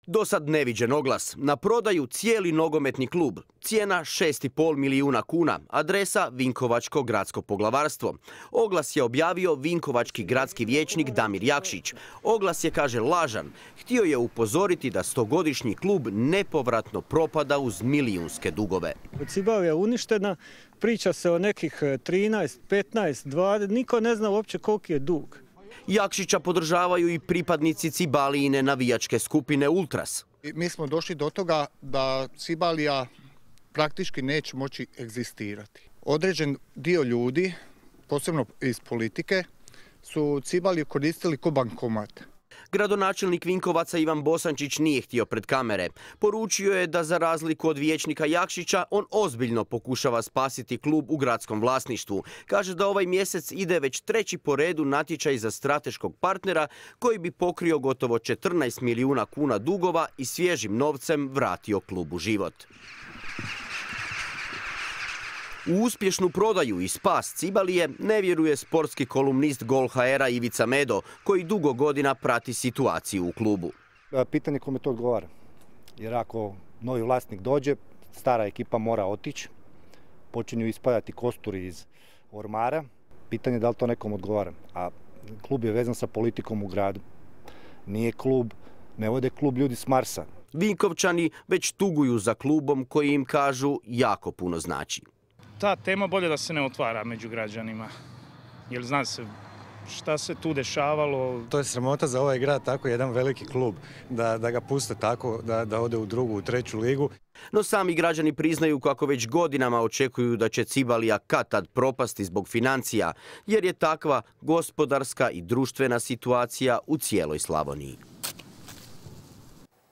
Dosad neviđen oglas. Na prodaju cijeli nogometni klub. Cijena 6,5 milijuna kuna. Adresa Vinkovačko gradsko poglavarstvo. Oglas je objavio vinkovački gradski vijećnik Damir Jakšić. Oglas je, kaže, lažan. Htio je upozoriti da 100-godišnji klub nepovratno propada uz milijunske dugove. Cibalia je uništena, priča se o nekih 13, 15, 20, niko ne zna uopće koliki je dug. Jakšića podržavaju i pripadnici Cibalijine navijačke skupine Ultras. Mi smo došli do toga da Cibalija praktički neće moći egzistirati. Određen dio ljudi, posebno iz politike, su Cibaliju koristili ko bankomat. Gradonačelnik Vinkovaca Ivan Bosančić nije htio pred kamere. Poručio je da za razliku od vijećnika Jakšića, on ozbiljno pokušava spasiti klub u gradskom vlasništvu. Kaže da ovaj mjesec ide već 3. po redu natječaj za strateškog partnera koji bi pokrio gotovo 14 milijuna kuna dugova i svježim novcem vratio klubu život. U uspješnu prodaju i spas Cibalije ne vjeruje sportski kolumnist Gol.hr Ivica Medo, koji dugo godina prati situaciju u klubu. Pitanje kome to odgovara. Jer ako novi vlasnik dođe, stara ekipa mora otići, počinju ispadati kosturi iz ormara. Pitanje je da li to nekom odgovara. A klub je vezan sa politikom u gradu. Nije klub, ne vode klub ljudi s Marsa. Vinkovčani već tuguju za klubom koji im, kažu, jako puno znači. Ta tema bolje da se ne otvara među građanima, jer zna se šta se tu dešavalo. To je sramota za ovaj grad, tako jedan veliki klub, da ga puste tako, da ode u drugu, u treću ligu. No sami građani priznaju kako već godinama očekuju da će Cibalija kad-tad propasti zbog financija, jer je takva gospodarska i društvena situacija u cijeloj Slavoniji.